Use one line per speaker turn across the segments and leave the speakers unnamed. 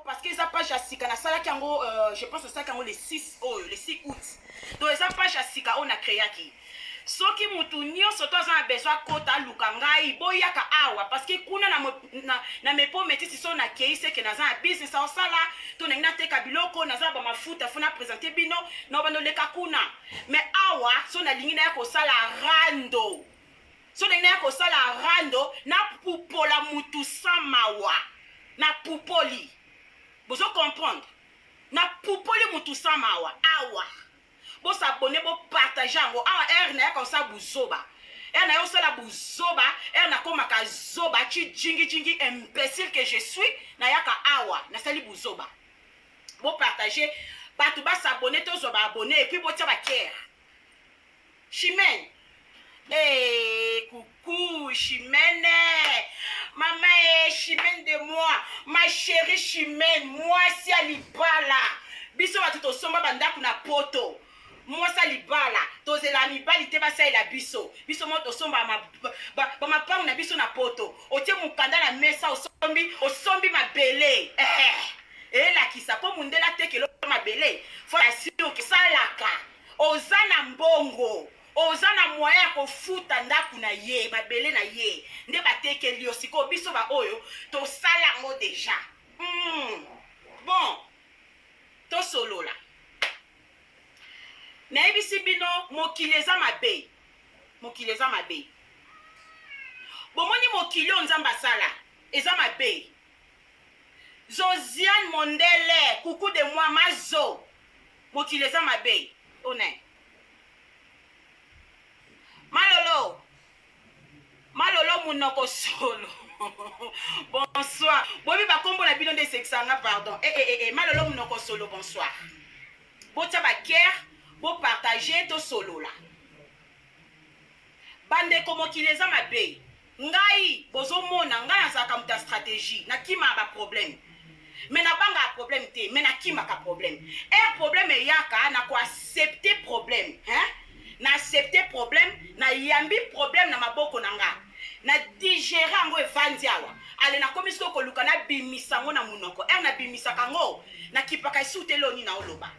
parce que ça page à sika na sala kango je pense que ça kango le 6 août. Donc ça page à sika on a créé qui. Soki mutu nyonso toza na besoin kota luka ngai boyaka awa parce que kuna na mepo metisi so na keise ke naza na business au sala to na teka biloko naza ba mafuta funa présenter bino no bano leka kuna mais awa so na lingi na ko sala rando so na ko sala rando na pupola mutu samawa na pupoli bozo comprendre na pupoli mutu samawa awa bo s'abonner bo partager ngo awa na comme ça buzoba na yo sala buzoba na koma ka zoba chi jingi imbécile que je suis na yaka awa na sali buzoba bo partager batu ba s'abonner to zo ba abonner et puis bo tia ba care Chimène coucou Chimène maman Chimène de moi ma chérie Chimène moi si alibala biso ba tout somba banda kuna poto moi ça libala tozela mibali te basa ela biso mo tosomba ba mapango na biso na poto otie mukanda na mesa osombi mabele la kisa po mundela tekelo mabele fo asio ke salaka ozana mbongo ozana moyen ko futa ndaku na ye mabele na ye nde batekeli osiko biso ba oyo to sala ngo déjà bon to solola na ebisi bino mokili eza mabe bomoni mokili o nzamba sala eza mabe Josiane Mondele coucou de moi mazo mokili eza mabe one malolo munoko solo bonsoir bobi bakombo na bino de sexanga pardon malolo munoko solo bonsoir bota ba guerre bo partager to solo la bande komo kileza mabe ngai bozo mona ngai azaka muta stratégie na kima ba problème mais na banga problème te mais na kima ka problème problème yaka na ko accepter problème na accepter problème na yambi problème na maboko nanga na digérer ngo evandi awa ale na komisiko ko luka na bimisa ngo na munoko na bimisa kango na kipaka isutelo ni na oloba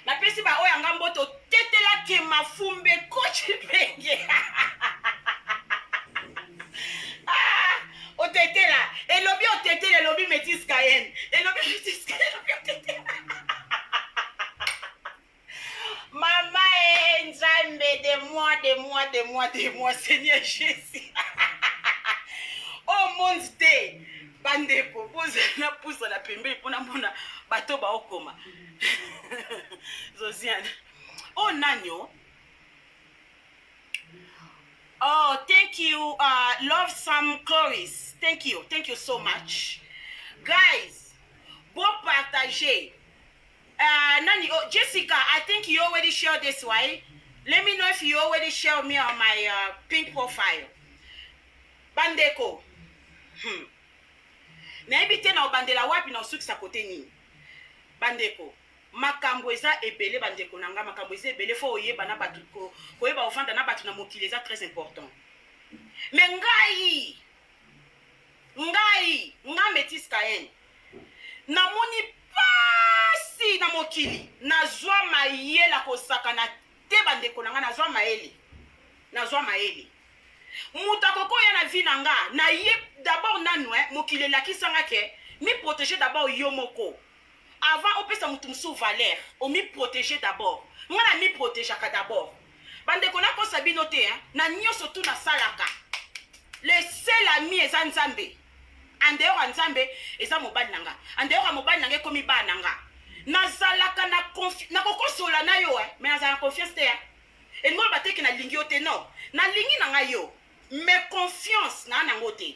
na pesi ba oya ngamboto tetela ke mafumbe kochi penge o tetela elobi o tetela elobi metis kayen elobi metis kayen elobi o tetela mama nzambe de moi Seigneur Jésus oh mon Dieu bandeko pouza na pembe pona mona bato ba okoma Josiane oh nanyo oh thank you love some Chloris thank you so much guys go partager Nani Jessica I think you already shared this way let me know if you already shared me on my pink profile bandeko na ebite na obandela wapi na osukisa kote nini bandeko makambo eza ebele bandeko nanga makambo eza ebele fo oyeba na batu koyeba ofanda na batu na mokili eza très important mais ngai Metis Kayen namoni pasi na mokili nazwa mayela kosaka na te bandeko nanga nazwa mayele muta koko ya na vie nanga na ye d'abord nanu mokili lakisanga ke mi protéger d'abord yo moko avant opesa mutu musu valeur o mi protéger d'abord ngana mi protéger ka d'abord bandeko na kosa bino te na nyoso tu na salaka le seul ami eza nzambe andeo nzambe eza mobali nanga andeo mobali nanga komi ba nanga nazalaka na kokosola na yo mais nazala confiance te et ngol bateki na lingi ote non na lingi nanga yo mais confiance na nango te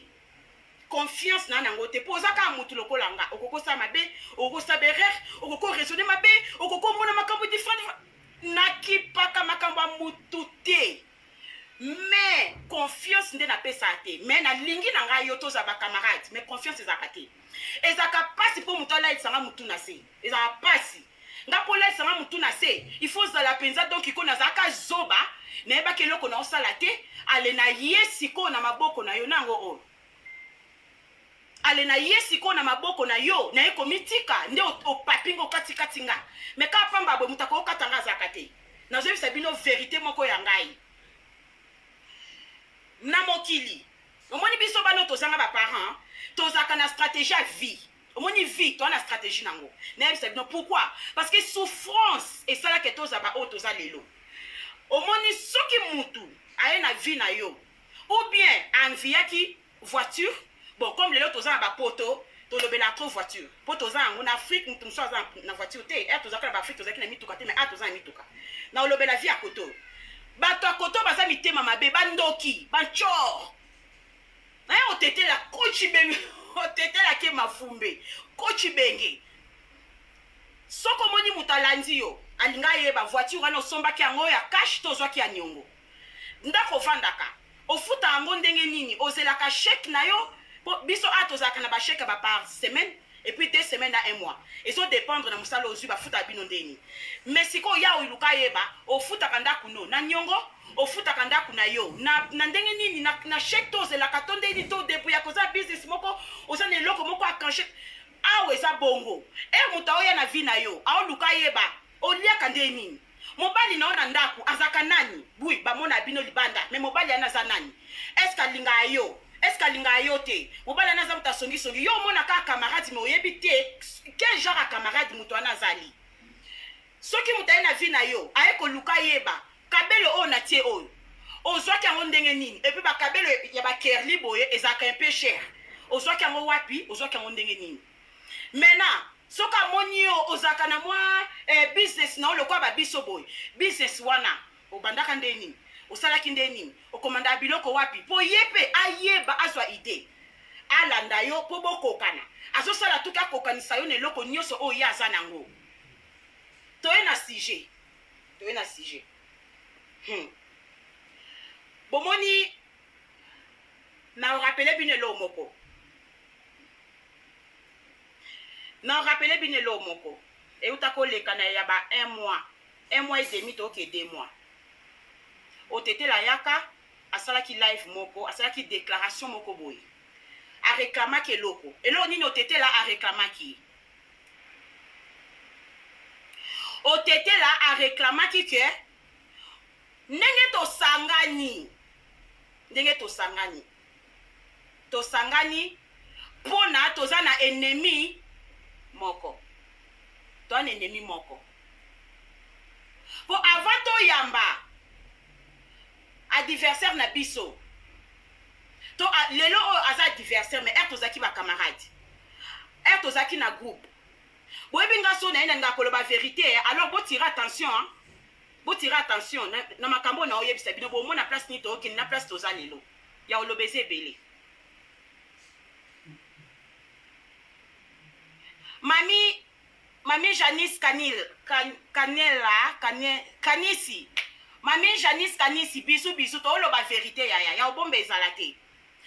confiance na nango te pozaka mutu lokolanga okokosa mabe okokosa berer okoko raisonner mabe okoko mona makambo different nakipaka makambo mutu te mais confiance nde na pesa te mais na lingi nanga yo toza ba camarade mais confiance ezaka te ezaka pasi po mutu ala isanga mutu na se ezaka pasi ngapola isanga mutu na se il faut zala penza donc iko nazaka zoba na eba keloko na osala te ale na ye siko na maboko na yo nango o ale na yesi ko na maboko na yo na eko mitika nde opapingo kati katinga me ka pamba bo mutako katanga zakate na zo bino vérité moko ya ngai na mokili omoni biso bano tozanga ba parents tozaka na stratégie à vie omoni vie to na stratégie nango na bino pourquoi parce que souffrance et ça là que tozaba o toza lelo omoni soki mutu aye na vie na yo ou bien enviaki voiture. Bon, comme les autres ont un poteau, tu as la trop voiture. Poteau en Afrique, nous sommes en voiture. Tu as en Afrique, tu as un mituka, mais tu as un mituka. Na olobe la vie à koto. Bato à koto, baza mite mama be bandoki, banchor. Na on tete la kochi bengi, on tete la ke mafumbe, kochi bengi. Soko moni mutalandi yo, alinga yeba voiture wana somba ki ango ya cash to zwa ki anyongo. Ndako vandaka. Ofuta ango ndenge nini, ozelaka chèque na yo. Biso atozaka na ba chèque ba par semaine et puis 2 semaines à 1 mois. Et ça dépendre na musala ozu ba futa bino ndeni. Mais siko ya uluka yeba o futa kanda kuno na nyongo o futa kanda kuna yo na ndenge nini na chèque toze la katonde ni to depo ya koza business moko oza ne loko moko akanche awe za bongo. E muta oya na vi na yo a uluka yeba o lia kande nini. Mobali naona ndaku azaka nani bui ba mona bino libanda mais mobali anaza nani. Est-ce que linga yo est-ce que linga yote mobala na zamuta songi songi yo mona ka camarade me oyebite quel genre de camarade muto anazali soki mutaye na vie na yo aye ko luka yeba kabelo o na tie o ozwaki yango ndenge nini et puis ba kabelo ya ba kerli boye ezaka un peu cher ozwaki yango wapi ozwaki yango ndenge nini maintenant soka moni yo ozaka na mwa business na lo kwa ba biso boye business wana obandaka ndenge nini osalaki ndeni okomanda biloko wapi po yepe ayeba azwa idée alanda yo po bokokana azosala tuka kokanisa yo neloko nyonso oyo ye aza nango toye na sujet bomoni na rappeler bino elo moko e utakoleka na ya ba 1 mois et demi to ke 2 mois. Otete la yaka asalaki live moko asalaki déclaration moko boy a réclamaki eloko elo nini otete la a réclamaki ke ndenge tosangani pona toza na ennemi moko po avant to yamba adversaire na biso to lelo aza adversaire mais tozaki ba camarade tozaki na groupe boyebi nga so na ina nga koloba vérité alors botira attention na makambo na oyebisa bino bo mona place ni to okini na place toza lelo ya olobeze belé mami Janice Kanisi Mami Janice Kanisi bisu to oloba vérité ya obomba ezalate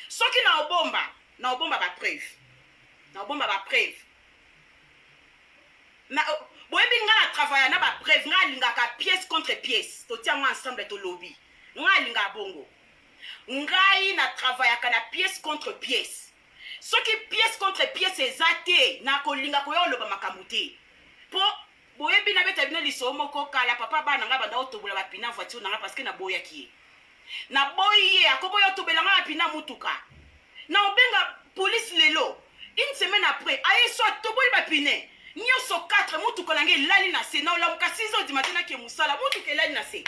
soki na obomba ba preuve na boyebi nga na travailler na ba preuve nga lingaka pièce contre pièce to tiango ensemble to lobby nga linga bongo ngai na travailler kana pièce contre pièce soki pièce contre pièce ezate na kolinga ko yo loba makamute po boyebi na beta bino liso moko kala papa bana nga banda otobola bapina voiture nanga parce que na boya ki na boye akoboya otobela nga bapina mutuka na obenga police lelo une semaine après aye so toboyi bapine nyoso 4 mutuka nange lali na se na olamuka 6h du matin na ke musala mutuka lali na se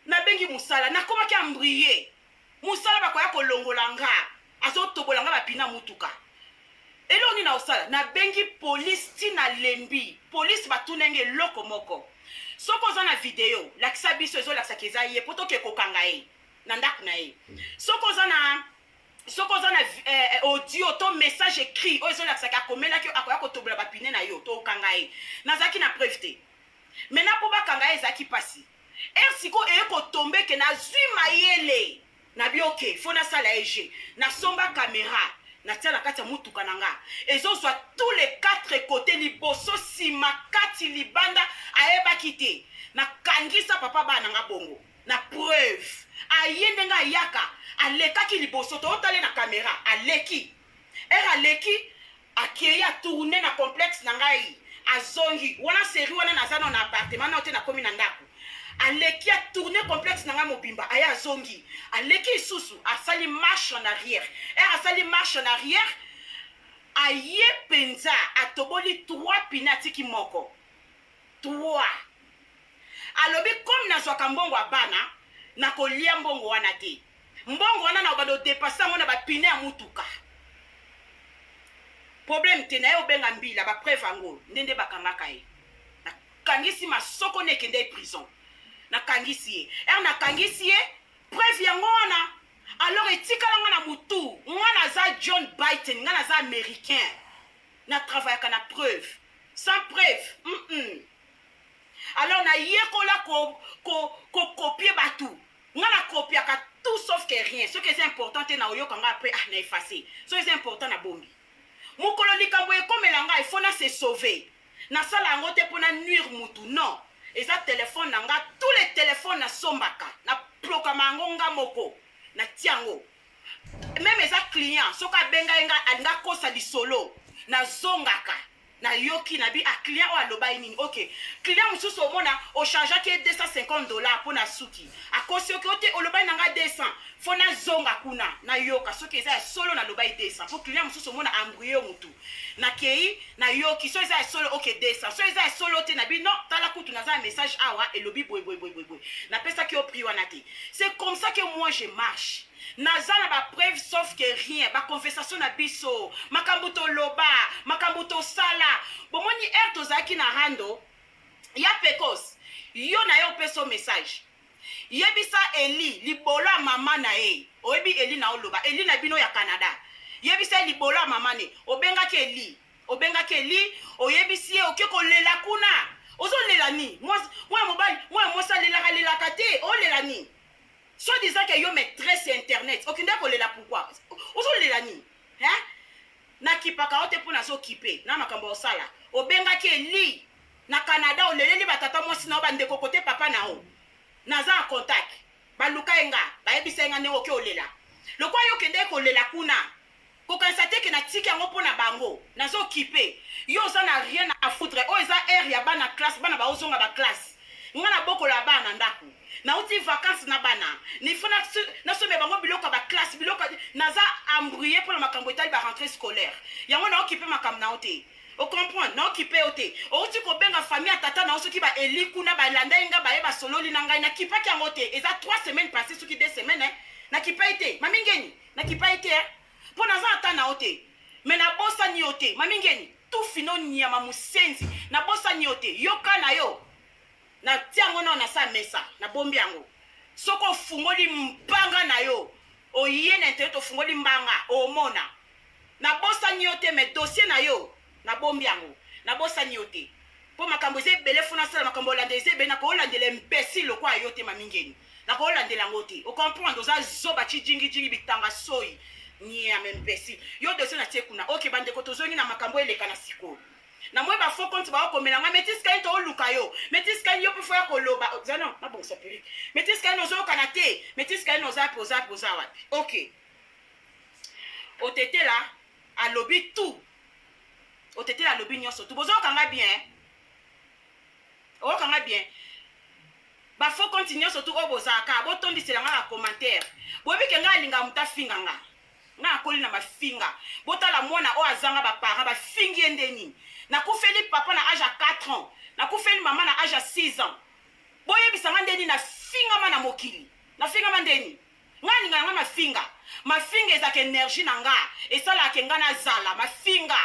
na bengi musala na komaki ambrier musala bakoya kolongola nga azotobola nga bapina mutuka elo ni na osala na bengi police tina lembi police batunenge loko moko soko za na video lakisa biso ezo lakisa keza ye poto ke kokanga ye na ndaku na ye soko za na audio to message écrit o ezo lakisa ka komela ki akoya kotobola bapine na yo to kanga ye nazaki na preuve te mena po bakanga ye zaki pasi siko eko tombe ke na zwi mayele na bioke fona sala ege na somba caméra na tia kati ya mutuka nanga ezozwa tous les 4 côtés liboso sima kati libanda ayebaki te na kangisa papa bana nga bongo na preuve ayende nga yaka alekaki liboso to otale na caméra aleki ere aleki akei atourne na complexe na ngai azongi wana série wana naza na appartement na ote na komi na ndako aleki atourne complexe na ngai mobimba aya azongi aleki lisusu asali marche en arrière ere asali marche en arrière aye penza atoboli 3 pine atiki moko 3 alobi comme nazwaka mbongo abana nakolia mbongo wana te mbongo wana na bado dépasser ngo na bapine ya mutuka problème te na ye obenga mbila bapreuve yango ndende bakangaka ye nakangisi masoko nekende prison nakangisi ye ere nakangisi ye preuve yango wana alors etikala nga na mutu nga naza John Biden nga naza américain na travaillaka na preuve sans preuve alors nayekola kopie batou nga na kopiaka tout sauf que rien ce qui est important te na oyoka nga après na effacer ce qui est important na bombi mokolo likambo ekomela nga il faut na se sauver nasala yango te mpona nuire mutu non eza telefone na nga tous les téléphones nasombaka na plokama yango nga moko na tiango même eza client soki abenga ye nga alinga kosa lisolo nazongaka na yoki na bi client oyo alobai nini ok client mosusu omona ochangeaki ye $250 mpona suki akosi oki ote olobai na nga 200 fo nazonga kuna nayoka soki eza ya solo nalobai 200 mpo client mosusu omona ambrouye motu nakei nayoki so eza ya solo ok 200 so eza ya solo te na bi non tala kutu naza ya message awa elobi boye napesaki yo prix wana te c'est comme ça que moi je marche naza na bapreuve sauf que rien baconversation na biso makambo toloba makambo tosala bomoni ere tozalaki na rando ya pekos yo na ye opesa message yebisa Eli libolo ya mama na ye oyebi Eli na oloba Eli na bino ya Canada yebisa libolo ya mama ne obengaki Eli oyebisi ye oke kolela kuna ozolela ni mwa mobali mwa mosalelaka lelaka te olela ni soit disant que yo maîtresse internet okinde kolela pourquoi ozolela ni hein nakipaka ote mpona azokipe na makambo osala obengaki Eli na Canada oleleli batata mwasi na bandeko kote papa na o naza en contact baluka enga bayebisa enga ndenge oke olela lokwa yo okende kolela kuna kokanisa te ke natiki yango mpona bango nazokipe yo oza na rien à foutre oyo eza aire ya bana classe bana baozonga baklasse nga na bokola ya bana ndako nauti vacances na bana nifo nasombe bango biloko ya baklasse biloko naza embrouillé mpona makambo etali barentrée scolaire yango naokipe makambo nao te ocomprendre naokipe yo te outi kobenga famille ya tata nao soki baeli kuna balanda ye nga baye basololi na ngai nakipaki yango te eza 3 semaines passé soki 2 semaines nakipai te mamingeni nakipai te mpo naza ata nao te me nabosani yo te mamingeni tufino nyama mosenzi nabosani yo te yoka na yo na tiango nao nasa mesa na bombi yango soko ofungoli mbanga na yo oye na internet ofungoli mbanga omona nabosani yo te me dossier na yo na bombi yango nabosani yo te mpo makambo eza ebele fo nasala makambo olandela eza ebele nakoolandela imbécile lokwa yo te mamingeni nakoolandela yango te ocomprendre oza zoba cijingijingi bitanga soi nyama imbécile yo dossier natie kuna ok bandeko tozongi na makambo eleka na sikoyo na moi bafo compte baokomelanga metiskani tooluka yo metiskani yo mpe fo ya koloba non nabongisa perike metiskani ozoyokana te metiskani oza pe oza wapi ok otetela alobi tout otetela alobi nyonso tu bozokanga bien okanga bien bafo compte nyonso tu oyo bozalaka botondiselanga na commentaire boyebi nga alinga moto afinga nga akoli na mafinga botala mwana oyo azanga baparent bafingi ye ndeni nakufeli papa na âge à 4 ans nakufeli mama na âge à 6 ans boyebisanga ndeni nafingama na mokili nafingama ndeni nga alinga nanga mafinga ezaka énergie na nga esalaka nga nazala mafinga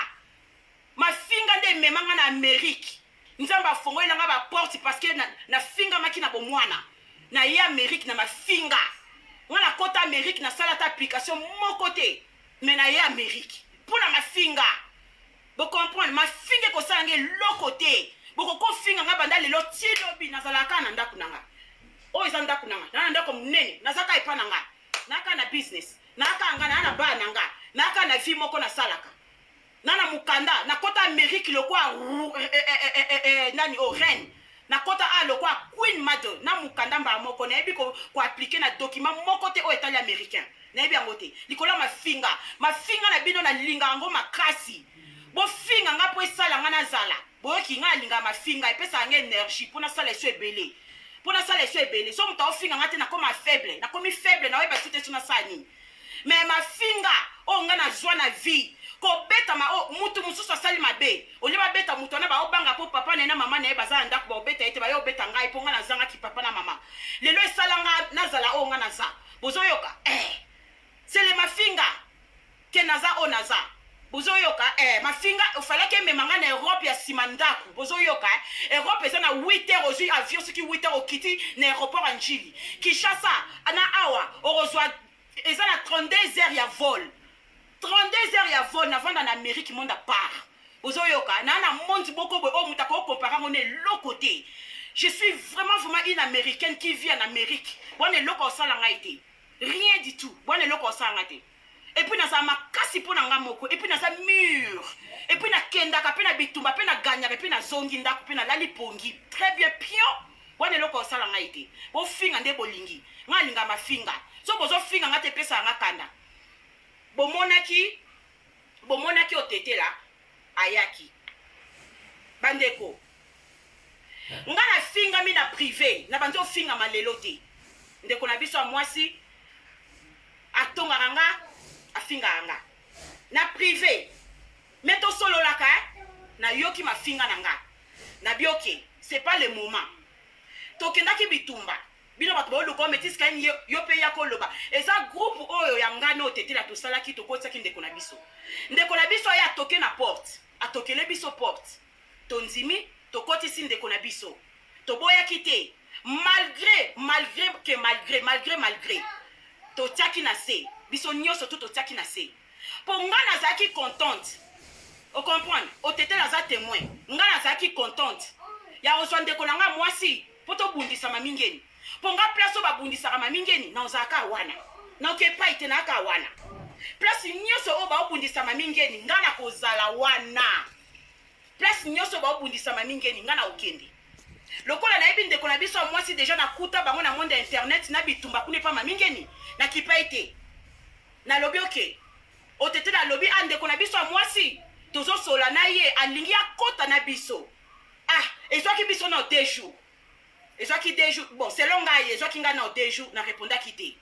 nde ememanga na Amérique nzambe afongoli nga baporte parce que nafingamaki na bomwana na ye Amérique na mafinga nga nakota Amérique nasala ta application moko te me na ye Amérique mpona mafinga bocomprendre mafinga ekosala nga eloko te bokokofinga nga banda lelo tilobi nazalaka na ndako na nga oyo eza ndako na nga na ndako monene nazaka epa na nga naka na business naka nga na bana na nga naka na vie moko nasalaka na mukanda nakota Amérique lokwa nani o reine nakota lokwa Queen Mother na mukanda mba moko na ebi ko appliquer na document moko te o etali américain nayebi yango te likolo mafinga na bino na linga yango makasi bofinga nga mpo esala nga nazala boyoki nga nalinga mafinga epesa nga énergie mpo nasala eso ebele so moto aofinga nga te nakomi faible naoyeba ti te so nasala nini me mafinga oyo nga nazwa na vie kobeta mutu mosusu asali mabe olie babeta moto wana baobanga mpo papa na ye na mama na ye baza na ndako baobeta ye te bayobeta ngai mpo nga nazangaki papa na mama lelo esala nga nazala oyo nga naza bozoyoka c'est le mafinga ke naza oyo naza bozoyoka mafinga ofalaki emema nga na Europe ya nsima ndako bozoyoka Europe eza na 8 heures ozwi avion soki 8 heures okiti na aéroport ya njili Kinshasa na awa okozwa eza na 32 heures ya vol 32 heures ya vol navanda na Amérique monde à part ozoyoka na monde boko boye oyo moto akokompara ngo na eloko te je suis vraiment une américaine qui vit en Amérique bwana eloko osala ngai te rien du tout bwana eloko osala ngai te et puis naza makasi mpo na nga moko et puis naza mur et puis nakendaka mpe na bitumba mpe naganyaka mpe nazongi ndako mpe nalali pongi très bien pion bwana eloko osala ngai te bofinga nde bolingi nga alinga mafinga so bozofinga nga te epesa nga kanda bomonaki otetela ayaki bandeko nga nafingami na privé na bandi ofinga malelo te ndeko na biso ya mwasi atongaka nga afingaka nga na privé me tosololaka nayoki mafinga na nga nabioke c'est pas le moment tokendaki bitumba bino bato baoluka ometisika yini yo mpe ya koloba eza groupe oyo ya ngana otetela tosalaki tokotisaki ndeko na biso oyo atoke na porte atokele biso porte tondimi tokotisi ndeko na biso toboyaki te malgré totiaki na se biso nyonso to totiaki na se mpo nga nazalaki contente ocomprendre otetela aza témoin nga nazalaki contente ya kozwa ndeko na nga mwasi mpo tobundisama mingeni mpo nga place oyo babundisaka mamingeni naozalaka wana naokepai te naaka wana place nyonso oyo baobundisama mingeni nga na kozala wana place nyonso baobundisama mingeni nga na okende lokola nayebi ndeko na biso ya mwasi deja nakuta bango na monde ya internet na bitumba kuna epa mamingeni nakipai te nalobi oke otetela alobi ndeko na biso ya mwasi tozosola na ye alingi akota na biso ezwaki biso na 2 jours ezwaki 2 jours bon selon ngai ezwaki ngai na 2 jours na répondaki te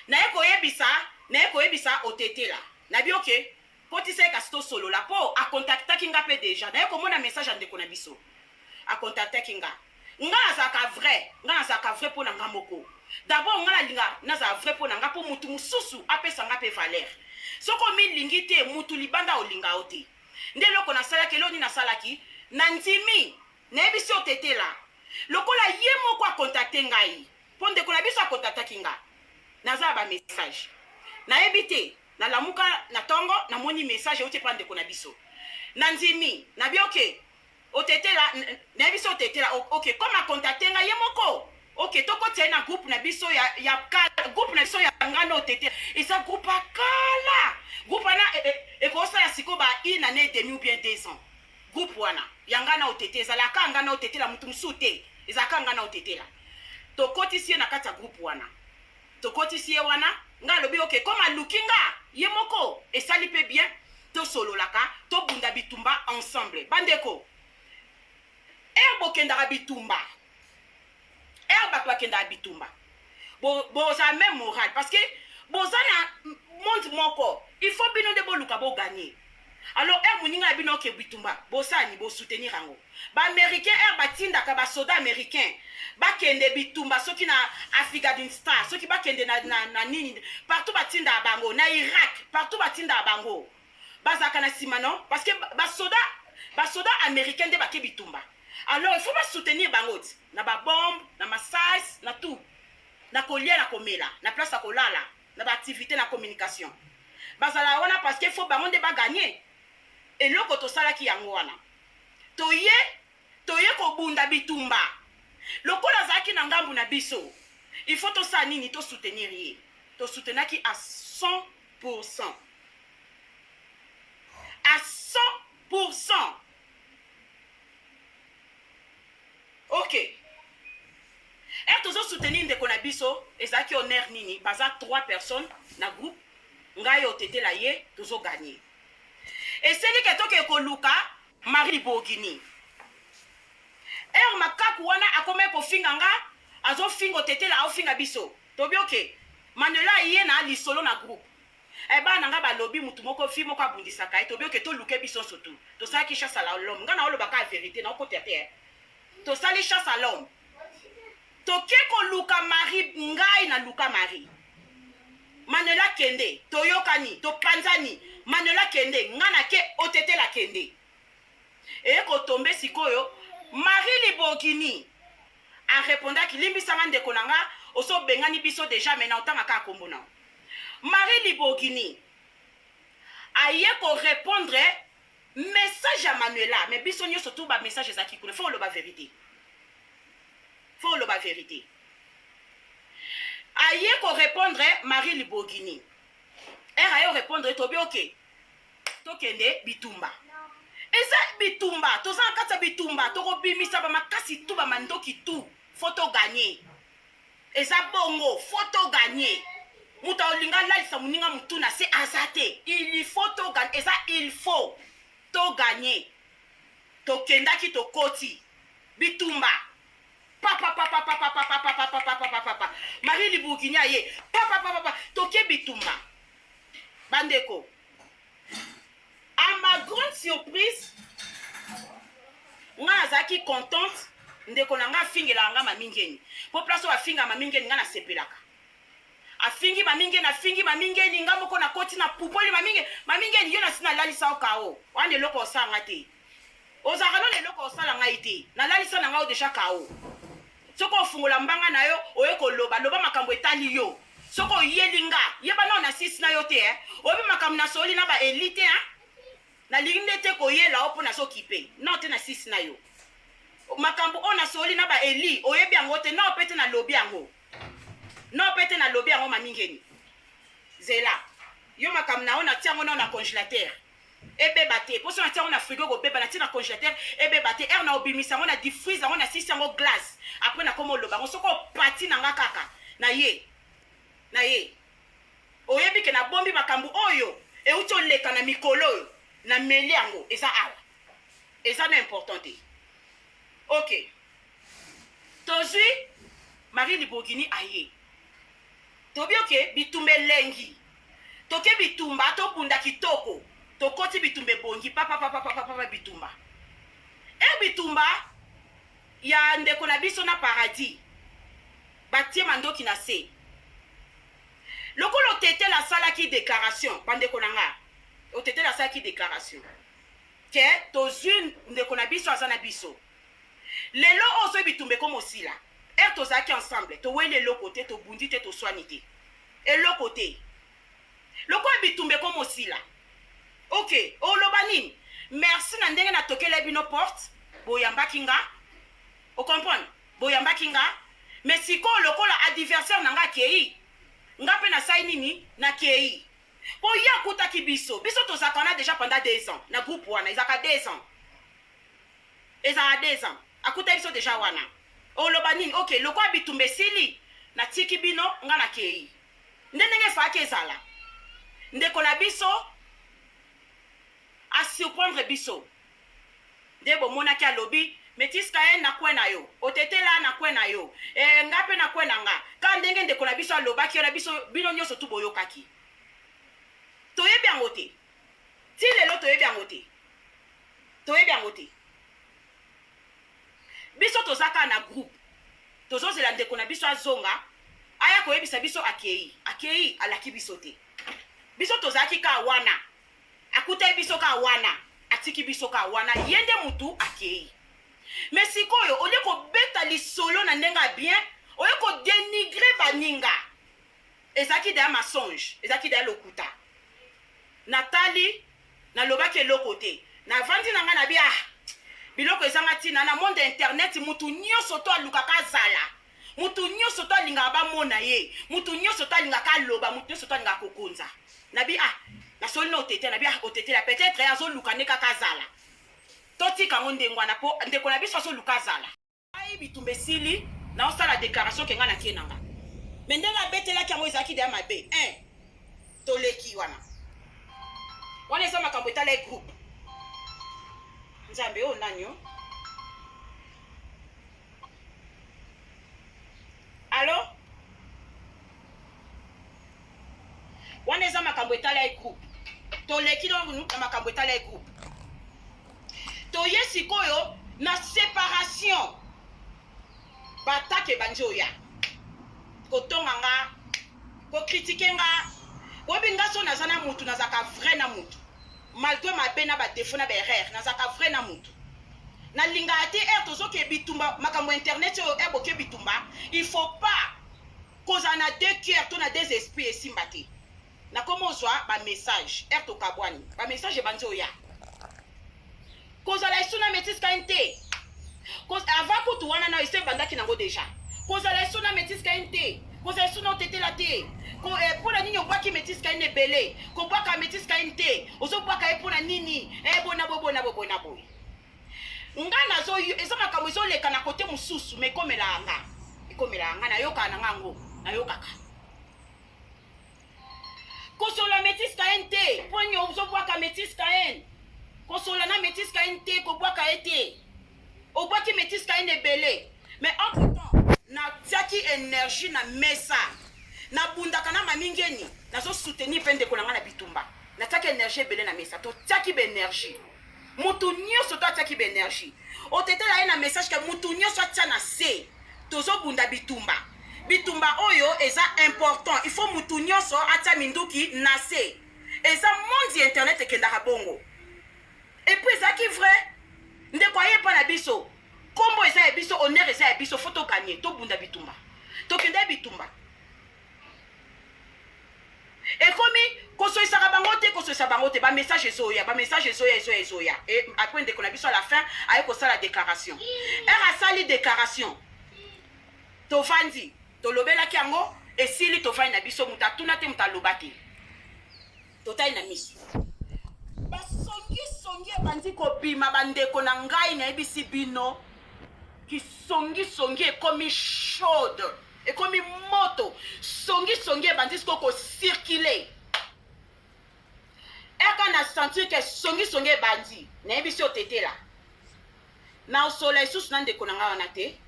naye koyebisa otetela nabi oke po tisai kasi tosolola mpo akontaktaki nga mpe deja naye komona message ya ndeko na biso akontaktaki nga nazalaka vrai mpo na nga moko d'abord nga nalinga nazala vrai mpo na nga mpo mutu mosusu apesa nga mpe valeur soko milingi te mutu libanda olinga o te nde eloko nasalaki eloni nasalaki na ndimi nayebisi otetela lokola ye moko akontakte ngai mpo ndeko na biso akontaktaki nga nazala bamessage nayebi te nalamuka na ntongo namoni message euti epa ndeko na biso na ndimi nabi oke otetela nayebi so otetela oke comme akontakte ngai ye moko oke tokotia na groupe na biso groupe na biso ya ngana otetela eza groupe akala groupe wana ekosala siko ba 1 année et demie ou bien 2 ans groupe wana ya ngana otetela ezalaka ngana otetela mutu mosusu te ezalaka ngana otetela tokotisi ye na kati ya groupe wana tokotisi ye wana nga alobi oke comme aluki nga ye moko esali mpe bien tosololaka tobunda bitumba ensemble bandeko bokendaka bitumba bato bakendaka bitumba boza même moral parce que boza na monde moko il faut bino nde boluka boganye alors moninga na bino oke bitumba bosani bosoutenir yango baaméricain batindaka basoda américain bakende bitumba soki na Afghanistan soki bakende na nini partout batinda bango na Irak partout batinda bango bazaka na sima non parce que basoda américain nde bake bitumba alors il faut soutenir bango na bombe na massage na tout na kolia na komela na place ya kolala na activité na communication bazala wana parce que faut bango nde baganye eloko tosalaki yango wana toye kobunda bitumba lokola zaki na ngambu na biso il faut tosala nini tosoutenir ye tosoutenaki à 100% à 100%. Ok tozo soutenir ndeko na biso ezaki honneur nini baza 3 personnes na groupe ngai otete la ye tozo gagner eseli ke toke koluka Marie Bogini makaku wana akome kofinga nga azofinga otete la ofinga biso tobi oke Manuela ye na lisolo na groupe bana nga balobi mutu moko fi moko abundisaka ye tobi oke toluke biso surtout tosalaki chasse à l'homme nga na olobaka la vérité na okota te tosali chasse à l'homme toke koluka Marie ngai na luka Marie Manuela kende toyokani topanzani Manuela kende ngana ke otete la kende ko tombe sikoyo Marie Libogini a répondaki limbisanga ndeko nanga oso bengani biso déjà mais na otanga ka kombona Marie Libogini aye ko répondre message à Manuela mais biso nyo surtout ba message ezaki kuna faut le ba vérité aye ko répondre Marie Libogini aye répondre tobi ok tokende bitumba eza bitumba toza kata bitumba tokobimisa ba makasi tu ba mandoki tu photo gagner eza bongo photo gagner muta olinga lalisa muninga mutuna se azate il faut to gagner eza il faut to gagner tokendaki tokoti bitumba papa Marie Libogini aye papa toke bitumba bandeko. À ma grande surprise, nga azaki contente ndeko nanga fingela nga mamingeni. Po place wa finga mamingeni nga na sepelaka. Afingi mamingeni nga moko na koti na pupoli mamingeni yo na sina lalisa okao. Wane loko osanga te. Ozakano le loko osala nga ite. Na lalisa na nga o deja kao. Soko ofungola mbanga na yo oyeko loba makambo etali yo. Soko yelinga yeba na na sisi na yo te obi makambo na soli na ba elite na lingine te ko yela opo na so kipe na te na sisi na yo makambo ona soli na ba eli oyebi yango te na opete na lobi yango mamingeni zela yo makambo na ona tiango na congélateur ebe bate poso na tiango na frigo go beba na tina congélateur ebe bate na obimisa ngo na diffuse ngo na sisi yango glace après na komo loba ngo soko pati na nga kaka na ye oyebi ke na bombi makambo oyo euti oleka na mikolo oyo na meli yango eza awa eza na importante ok tozwi Marie Libogini aye tobi ok bitumbe lengi toke bitumba tobunda kitoko tokoti bitumbe bongi papa bitumba bitumba ya ndeko na biso na paradis batie mandoki na se lokolo tete la sala ki déclaration bandeko nanga otete la sala ki déclaration ke tozwi ndeko na biso azana biso lelo ozo bitumbe komo sila tozaki ensemble towele lokote to bundi te to soignité et lokote loko bitumbe komo sila ok olobani merci na ndenge na tokela bino porte boyamba kinga o comprendre boyamba kinga mais siko lokola adversaire nanga kei ngape na sai nini na kei po ya kutaki biso tozakana déjà pendant 2 ans na groupe wana ezaka 2 ans akuta biso déjà wana oloba nini ok loko bitumbe sili na tiki bino nga na kei ndenge faki ezala ndeko na biso a surprendre biso ndebo mona ki alobi metiska na kwena yo otetela na kwena yo ngape na kwena nga ka ndenge ndeko na biso alobaki na biso bino nyoso tu boyokaki toyebi yango te ti lelo toyebi yango te biso tozaka na groupe tozozela ndeko na biso azonga aya koyebisa biso akei alaki biso te biso tozaki ka wana akuta biso ka wana atiki biso ka wana yende mutu akei mais sikoyo olie ko beta lisolo na ndenga bien olie ko dénigrer baninga ezaki da mensonge ezaki da lokuta Nathalie na lobake lokote na vandi nanga na bia biloko ezanga tina na monde internet mutu nyoso to alukaka zala mutu nyoso to alinga ba mona ye mutu nyoso to alinga ka loba mutu nyoso to alinga kokonza na bia na soli no tete na bia otete la peut-être azo lukane kaka zala toti kango ndengwana po ndeko na biso azo luka zala ai bitumbe sili na osala déclaration kenga na kienanga Mais ndenge betelaki yango ezalaki deya mabe 1 toleki wana eza makambo etala groupe nzambe oyo nani yo allo wana eza makambo etala groupe toleki na makambo etala groupe toye sikoyo na séparation batake banzi oya kotonga nga kokritike nga oyebi nga so naza na mutu nazaka vrai na mutu malgré mabe na badefo na baerreur nazaka vrai na mutu nalingaka te ere tozoke bitumba makambo internet oyo eboke bitumba il faut pas kozala na deux cœurs to na deux esprits esimba te nakoma ozwa bamessage ere tokabwani bamessage ebanzi oya kozala esu na métis kain te avant kutu wana na ese ebandaki nango deja kozala esu na métis kain te kozala esu na otetela te mpona nini obwaki métis kain ebele kobwaka métis kain te ozobwaka ye mpona nini bona boye nga nazo eza makambo ezoleka na kote mosusu ma ekomelaka nga nayokaka na ngango nayokaka kosola métis kain te mpo nini ozobwaka métis kain kosola na métis kain te kobwaka ye te obwaki métis kain ebele mais entre temps natiaki énergie na mesa nabundaka na mamingeni nazo soutenir mpe ndeko na nga na bitumba natiaki énergie ebele na mesa totiaki baénergie mutu nyonso to atiaki baénergie otetela ye na message ke mutu nyonso atia na se tozobunda bitumba oyo eza important il faut mutu nyonso atia minduki na se eza monde internet ekendaka bongo et puis ezalaki vrai ndeko aye mpa na biso kombo eza ya biso honneur eza ya biso fo toganye tobunda bitumba tokende ya bitumba ekomi kosoyisaka bango te bamessage ezoya e apres ndeko na biso à la fin aye kosala déclaration ere asali déclaration tovandi tolobelaki yango esili tovandi na biso mutu atuna te mutu aloba te totali na miso basongisongi ebandi kobima bandeko na ngai nayebisi bino kisongisongi ekomi chaude ekomi moto songisongi ebandi siko kocircule eka na sentir ke songisongi ebandi nayebisi otetela na osola lisusu na ndeko na ngai wana te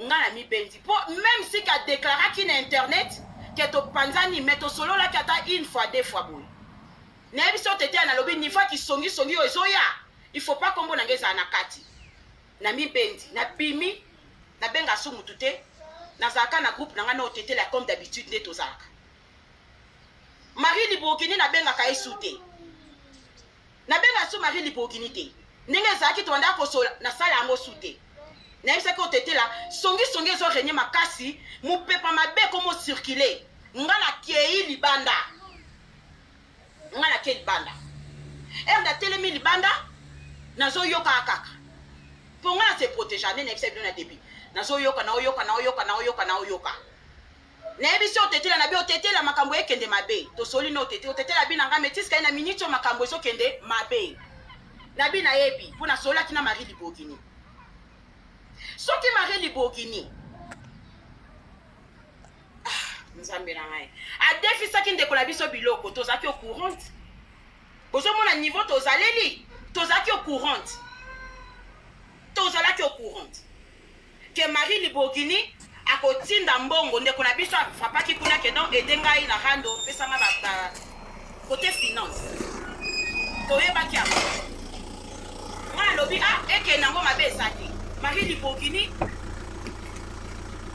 nga na mibendi mpo même si ka deklaraki na internet ke topanzani me tosololaki ata une fois deux fois boye nayebisi otetela nalobi nifa kisongisongi oyo ezoya il faut pas kombo na ngai ezala na kati na mibendi nabimi nabenga su mutu te nazalaka na groupe na ngai na otetela comme d'habitude nde tozalaka Marie Libogini nabengaka esu te nabenga su Marie Libogini te ndenge ezalaki tobanda kosola nasala yango su te nayebisaki otetela songisongi ezorenye makasi mopepa mabe komo circule nga nakei libanda ere ndatelemi libanda nazoyoka kaka mpo nga na se protege ane nayebisa bino na debi nazoyoka nayebisi otetela na bi otetela makambo ekende mabe tosoli na otetela bi na nga metiska na miniti makambo ezokende mabe na bi nayebi mpo nasolaki na Marie Libogini soki Marie Libogini nzambe na ngai adefisaki ndeko na biso biloko tozalaki au courant bozomona niveau tozaleli tozalaki au courant ke Marie Libogini akotinda mbongo ndeko na biso afapaki kuna ke donc ede ngai na rando pesanga ba côté finance toyebaki yango nga lobi eke nango mabe ezaki Marie Libogini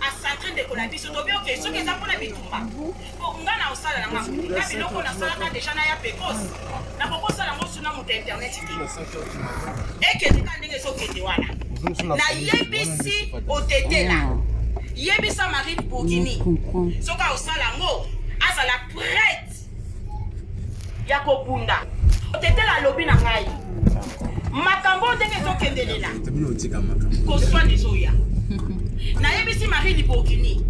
acentre ndeko na biso tobi oke soki eza mpona bitumba nga na osala na ngango na biloko nasalaka deja na ya pekos nakokosala yango suna moto internet te ekende ka ndenge ezokende wana nayebisi otetela yebisa Marie Libogini soki osala yango azala prête ya kobunda otetela alobi na ngai makambo ndenge ezokendelela koswana ezoya nayebisi Marie Libogini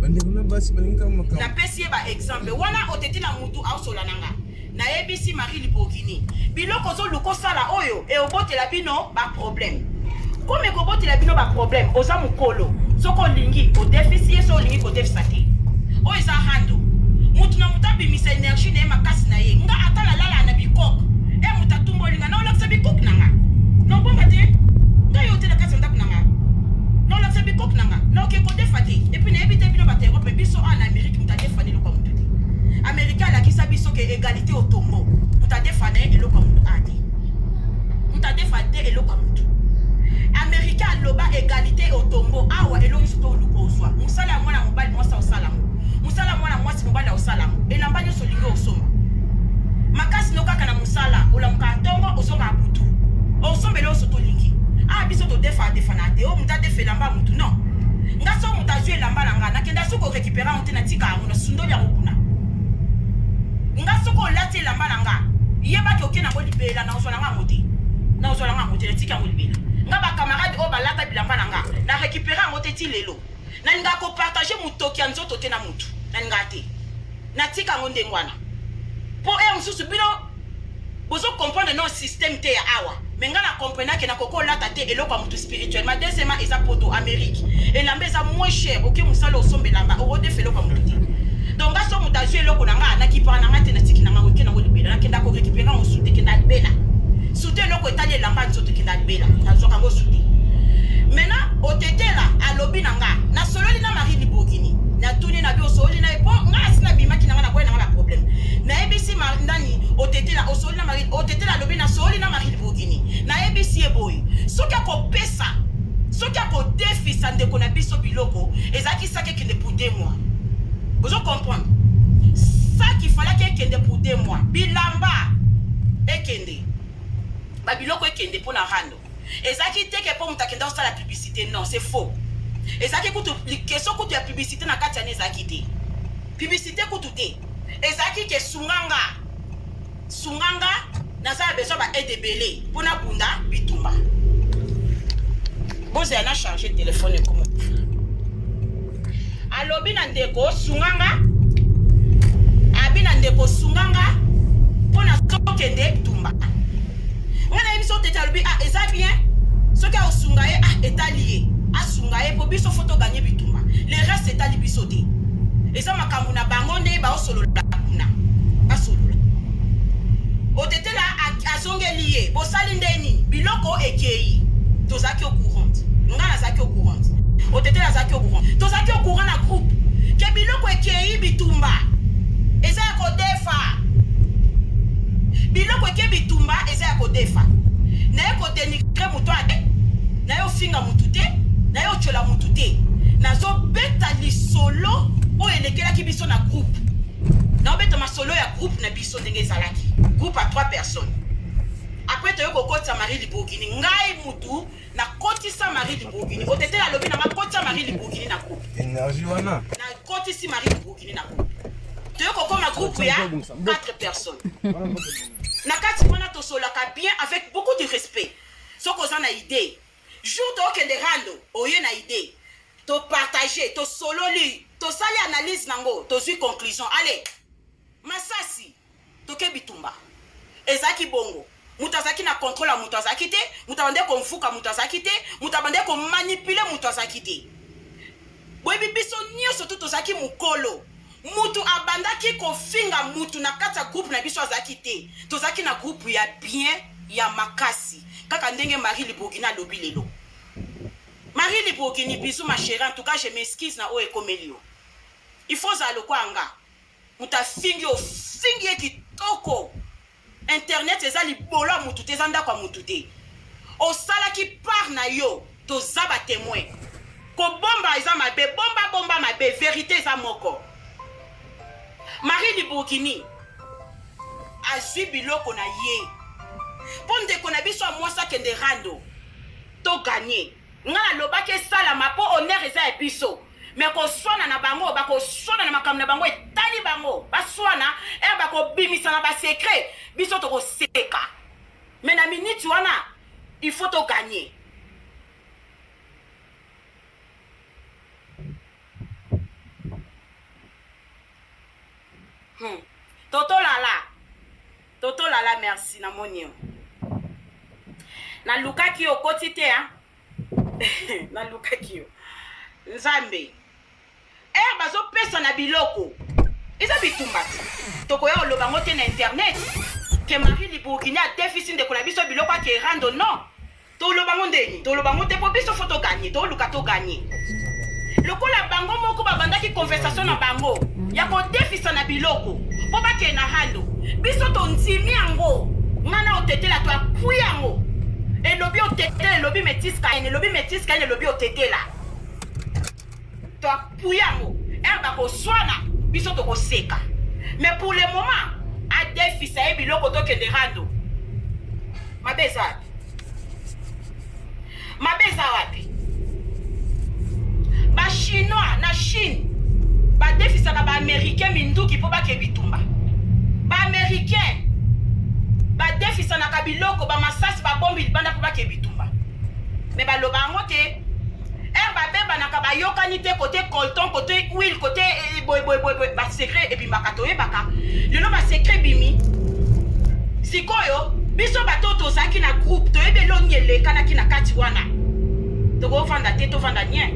napesi ye baexemple wana otetela mutu aosola nanga nayebisi Marie Libogini biloko ozoluka osala oyo eobotela bino baproblème comme ekobotela bino baproblème oza mokolo soki olingi odefisi ye so olingi kodefisa te o eza rando mutu na mutu abimisa énergie na ye makasi na ye nga atala lala na bikok mutu atumbolinga na olakisa bikok na nga na obonga te nga yo te na kati ya ndako na nga na olakisa bikok na nga na oke kodefa te epuis nayebi te bino bato ya Europe biso na Amérique mutu adefa na eloko ya mutu te Américain alakisa biso ke égalité au tombeau mutu adefa na ye eloko ya mutu ate mutu adefa te eloko ya mutu Américain aloba égalité au tombeau awa elongi soto oluka ozwa mosala ya mwana mobali mwasi osala ngo mosala ya mwana mwasi mobali osala ngo elamba nyonso olingi osomba makasi no kaka na mosala olamuka ntongo ozonga butu osombela oso tolingi biso todefa na te o mutu adefa elamba ya mutu non nga so mutu azwi elamba na nga nakenda soko orécupéra ngo te na tika yango na sundoli yango kuna nga soko olati elamba na nga yebaki oke nango libela na ozwa na nga mote na ozwa na nga mote na tika yango libela nga bakamarade oyo balata bilamba na nga na récupéra yango te ti lelo nalinga kopartage motoki ya nzoto te na mutu nalinga te natika yango ndenge wana mpo mosusu bino bozo comprendre no système te ya awa me nga na comprendake na koko olata te eloko ya mutu spirituellement deuxièmement eza poto Amérique elamba eza moins cher oke mosala osomba elamba okodefa eloko ya mutu te donc nga so mutu azwi eloko na nga nakipaka na nga te natiki na nga oke nango libela nakenda korécupéra yango sute kenda libela sute eloko etali elamba nzoto kenda libela nazwaka yango sute maintenant otetela alobi na nga nasololi na Marie Libogini natuni na bi osoli na epo nga asina bimaki na nga na boye na nga na problème nayebisi ndani otetela osoli na Marie otetela alobi na soli na Marie Libogini nayebisi eboye soki akopesa soki akodefisa ndeko na biso biloko ezalaki saki ekende pour 2 mois bozo comprendre ça qu'il fallait ekende pour 2 mois bilamba ekende babiloko ekende mpo na rando ezaki teke po mutu akenda osala publicité non c'est faux ezaki kutu question kutu ya publicité na kati ya ezaki te publicité kutu te ezaki ke sunganga nazala besoin ba aide ebele mpo na bunda bitumba bozala na charge téléphone komo alobi na ndeko sunganga abi na ndeko sunganga mpo na sokende tumba ngana ebiso tete alobi eza bien soki aosunga ye etali ye asunga ye po biso foto ganye bitumba le reste etali biso te eza makambo na bango nde baosolola kuna basolola otetela azongeli ye bosali ndeni biloko ekei tozaki au courant nga nazaki au courant otetela azaki au courant tozaki au courant na groupe ke biloko ekei bitumba eza ya kodefa biloko eke bitumba eza ya kodefa naye kodenikre mutu ate naye ofinga mutu te naye otiola mutu te nazobeta lisolo oyo elekelaki biso na groupe naobeta masolo ya groupe na biso ndenge ezalaki groupe à 3 personnes après toyo kokotisa Marie Libogini ngai mutu na kotisa Marie Libogini otetela alobi na makotisa Marie Libogini na groupe
énergie wana
na kotisi Marie Libogini na groupe toyo kokoma groupe ya 4 personnes na kati wana tosolaka bien avec beaucoup de respect soko oza na idée jour tookende rando oye na idée topartage tosololi tosali analyse nango tozwi conclusion allez masasi toke bitumba ezaki bongo mutu azaki na contrôle ya mutu azaki te mutu abande komfuka mutu azaki te mutu abande komanipule mutu azaki te boyebi biso nyonso tu tozaki mokolo mutu abandaki kofinga mutu na kati ya groupe na biso azaki te tozaki na groupe ya bien ya makasi kaka ndenge Marie Libogini alobi lelo Marie Libogini bisou ma chérie en tout cas je m'excuse na o ekomelio il faut za lokwanga muta fingi o fingi kitoko internet eza libolo mutu te zanda kwa mutu te o sala ki par na yo to zaba témoin ko bomba eza mabe bomba mabe vérité eza moko Marie Libogini azwi biloko na ye po ndeko na biso amwasa kende rando to gagner nga alobaki esalama po honneur eza ya biso me koswana na bango bakoswana na makambo na bango etali bango baswana bakobimisa na basekret biso tokoseka me na miniti wana il faut to gagner Toto lala merci na monio na lukaki yo koti te na lukaki yo nzambe bazo pesa na biloko eza bitumba tokoya oloba ngote na internet ke Marie Libourgini a déficit de kona biso biloko ke rando non to loba ngondeni to loba ngote po biso photo gagner to luka to gagner lokola bango moko babandaki conversation na bango ya ko déficit na biloko po ba ke na rando biso to ntimi yango ngana otetela to apuya yango elobi otetela elobi metiska ene elobi otetela to apuya yango ba ko swana biso to ko seka mais pour le moment a déficit e biloko to ke de rando mabeza wapi ba chinois na Chine ba déficit ba américain minduki po ba ke bitumba ba américain ba déficit na kabiloko ba masasi ba bombi banda po ba ke bitumba mais ba loba ngote ba beba na ka ba yokani te côté colton côté huile côté boy ba secret et puis makatoye baka lelo ba secret bimi sikoyo biso batoto saki na groupe to ebelo nyele kana kina kati wana to go fanda te to fanda nye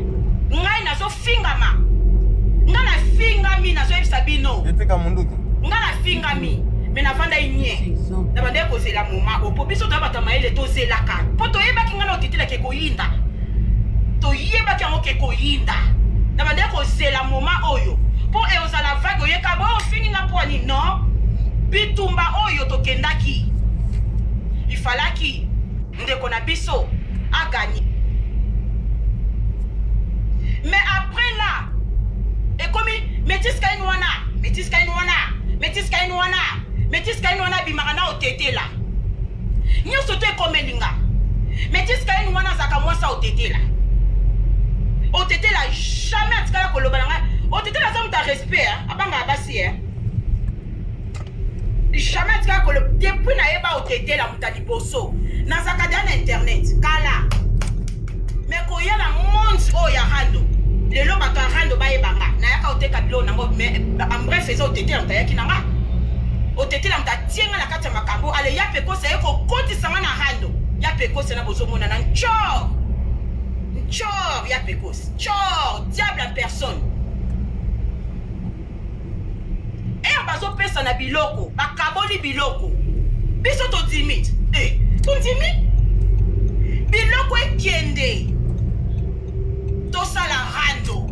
ngai na so fingama ngana fingami na so ebisabino
eteka munduki
ngana fingami me na fanda inye na bande ko zela moma opo biso to batama ele to zela ka poto yeba kingana otitela ke koyinda to yeba ke ngoke koyinda na bande ko zela moma oyo po e ozala vague oyeka bo fingi na poani no bitumba oyo to kendaki ifalaki ndeko na biso a gagné mais après là et comme metiska inwana bimarana otetela nyoso te komelinga metiska inwana zaka mwasa otetela jamais atikala koloba nanga otetela za muta respect abanga abasi jamais atikala koloba depuis na yeba otetela muta liboso nazaka dia na internet kala mais koya na monde oyo ya rando lelo bato ya rando bayebanga nayaka oteka bilo nango en bref eza otetela muta yaki nanga otetela muta tienga na kati ya makambo ale ya pekose ye kokotisanga na rando ya pekose na bozomona na nchor ya pekose nchor diable en personne bazopesa na biloko bakaboli biloko biso todimite tondimi biloko ekende tosala rando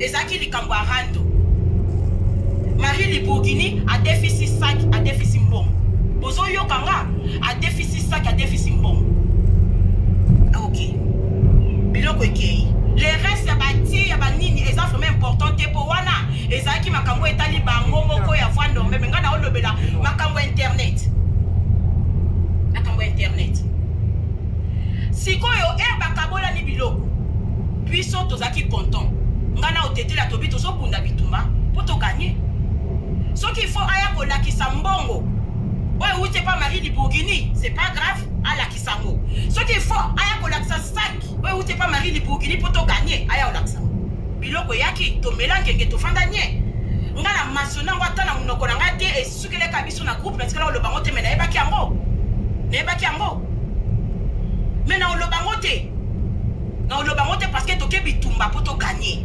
ezaki likambo ya rando Marie Libourgini a déficit sac a déficit mbongo bozoyokanga a déficit sac a déficit mbongo ok biloko ekei les restes ya bati ya banini eza vraiment important te po wana ezalaki makambo etali bango moko ya voix normale me nga na olobela makambo internet sikoyo bakabola ni biloko biso tozaki content nga na otetela tobi tozobunda bitumba po toganye soki il faut aya kolakisa mbongo oyo uti pa Marie Libourgini c'est pas grave alakisa ngo soki il faut aya kolakisa sac oyo uti pa Marie Libourgini po toganye aya olakisa biloko yaki tomela ngenge tofanda nye nga na masona ngo ata na munoko na nga te esukeleka biso na groupe parce que là oloba ngo te me nayebaki yango me na oloba ngo te parce que toke bitumba po toganye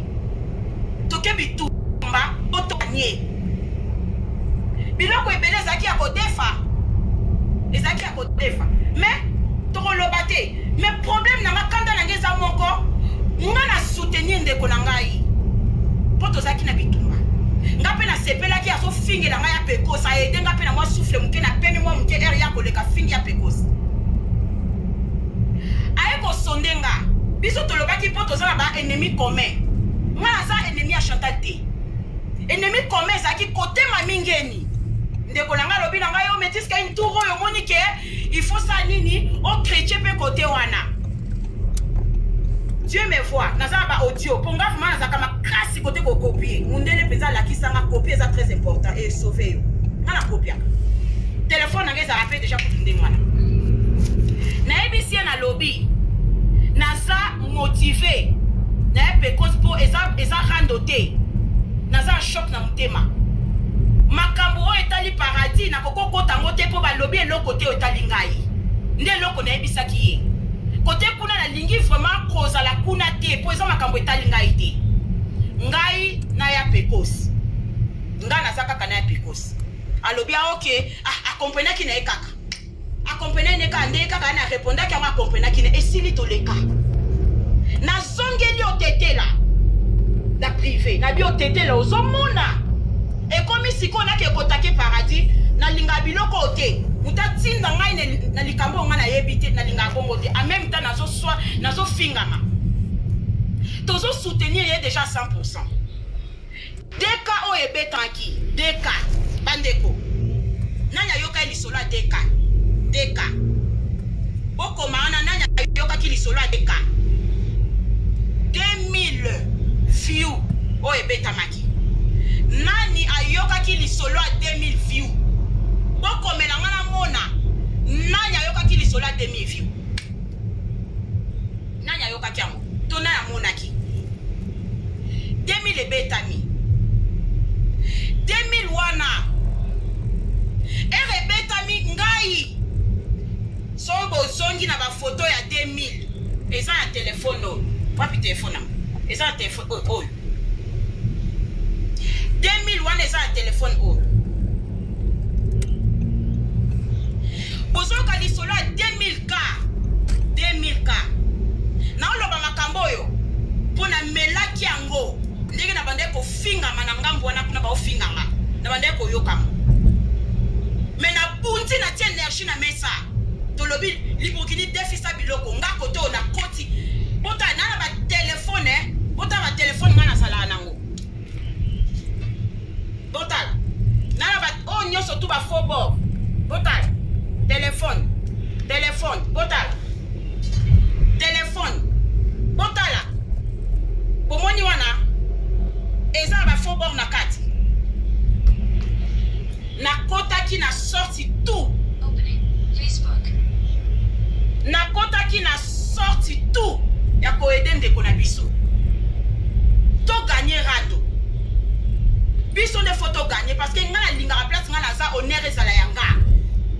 biloko ebele ezaki ya kodefa mais tokoloba te mais problème na makanda na nge eza moko nga na soutenir ndeko na ngai po tozalaki na bitumba nga mpe nasepelaki azofingela ngai ya pekosi aede nga mpe na mwa souffle moke na pemi mwa moke ere ya koleka fingi ya pekosi aye kosonde nga biso tolobaki po toza na ba ennemi commun nga naza ennemi ya Chantal te ennemi commun ezalaki kotema mingeni ndeko na ngai lobi na ngai ometiska une tour oyo omoni ke il faut ça nini o chrétien mpe kote wana Dieu me voit naza ba audio po nga vraiment nazaka makasi kote kokopie mundele mpenza alakisanga kopie eza très important et sauver yo nga na kopiaka telefone na ngai ezala mpe déjà kutunde mwana nayebisi ye na lobi naza motive naye pekose po eza rando te naza choc na motema makambo oyo etali paradis na kokokota ngo te po balobi eloko te oyo etali ngai nde eloko nayebisaki ye kote kuna nalingi vraiment kozala kuna te po eza makambo etali ngai te ngai na ya pekos nga nazaka kana ya pekos alobi ok akomprenaki na ye kaka akomprenaki ne kaka nde kaka na répondaki yango akomprenaki ne esili toleka nazongeli otetela na privé na bi otetela ozomona ekomi sikoyo naki ekotaki paradis nalinga biloko ote mutatinda ngai na likambo nga nayebi te nalinga bongo te en même temps nazofingama tozosoutenir ye déjà 100%. Deka o ebetanki deka bandeko nanya yoka lisolo a deka okomana nanya yoka ki lisolo a deka 2000 views o ebetamaki nani ayoka ki lisolo a 2000 views okomela ngana mona nanya yoka ki lisolo a 2000 views nanya yoka ki amo to nanya monaki 2000 ebetami 2000 wana erebetami ngai sobo zongi na ba photo ya 2000 eza na telefone oyo wapi telefone eza na telefone oyo 2000 wana eza na telefone oyo bozoka lisolo ya 2000k na oloba makambo oyo mpona melaki yango ndenge na bande kofingama na ngambo wana kuna baofingama na bande koyokama me na bunti na tie energie na mesa tolobi libokini defisa biloko nga koto na koti bota na ba telefone bota ba telefone ngana sala nango bota na ba o nyoso tu ba fobo bota telefone bota telefone bota la pomoni wana eza ba fobor na kati na kotaki na sorti tout Facebook na kotaki na sorti tout ya koede ndeko na biso to gagner rado biso ne photo gagner parce que ngana linga place ngana za honneur ezala yanga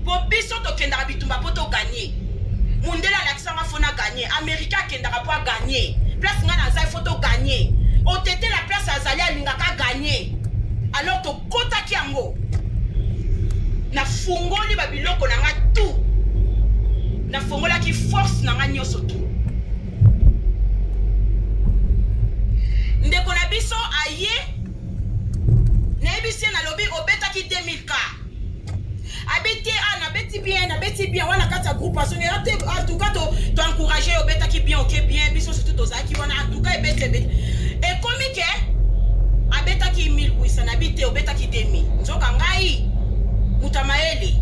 po biso to kendaka bitumba po to gagner mundela la kisanga fona gagner amerika kendaka po gagner place ngana za photo gagner otete la place azali alinga ka gagner alors to kotaki yango na fungoli ba biloko na nga tout na fongola ki force na nga nyoso tout ndeko na biso aye na ebisi na lobi obetaki 2000k abeti na beti bien wana kata groupe asonge en tout cas to encourager obetaki bien ok bien biso surtout to zaki wana en tout cas ebeti et comme que abetaki 1800 na bite obetaki 2000 nzoka ngai mutamaele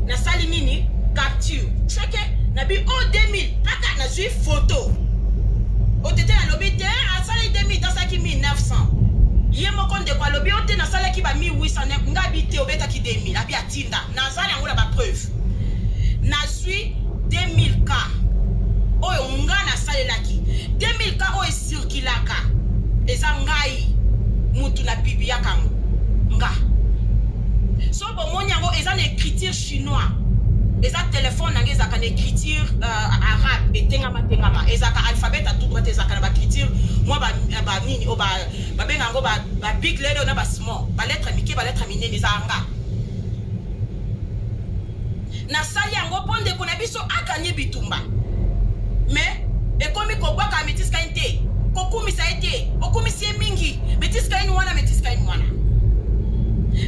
na sali nini capture cheke na bi o 2000 paka na zui photo otete na lobi te asali 2000 tasaki 1900 ye moko nde kwa lobi ote na sala ki ba 1800 nga bite obetaki 2000 abi atinda na sala yango la ba preuve na zui 2000k oyo nga na salelaki 2000k oyo circulaka eza ngai mutu na bibi yakango nga so bomoni yango eza na écriture chinois eza téléphone nange ezaka na écriture arabe etengama ezaka alphabet à tout droite ezaka na ba écriture moi ba nini o ba benga yango ba big letter na ba small ba lettre mike ba lettre minene ezanga na sali yango ponde kona biso akanye bitumba mais ekomi kobwaka metiska inte kokumisa ete okumisi mingi metiska inu wana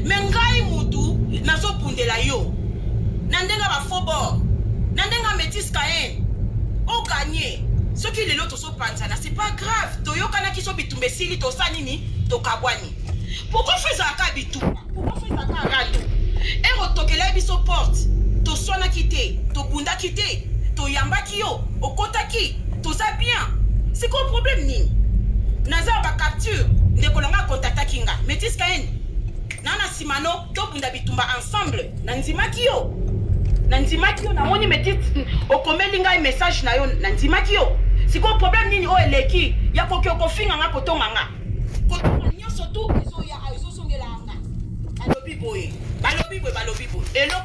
mengai mutu nazopundela yo na ndenga ba fobor na ndenga metiska en o gagner soki lelo tosopanzana c'est pas grave toyokana kiso bitumba esili tosa nini tokabwani pourquoi faire ka bitumba pourquoi faire ka radio erotokela biso porte toswana kite tobunda kite toyambaki yo okotaki toza bien c'est quoi problème nini naza ba capture ndekolanga contactaki nga metiska en nana simano tobunda bitumba ensemble na nzimaki yo na moni metit okomeli ngai message na yo na nzimaki yo siko problème nini o eleki ya koki okofinga nga kotonga nga kotonga nyoso tu ezo ya ezo songela nga balobi boye elo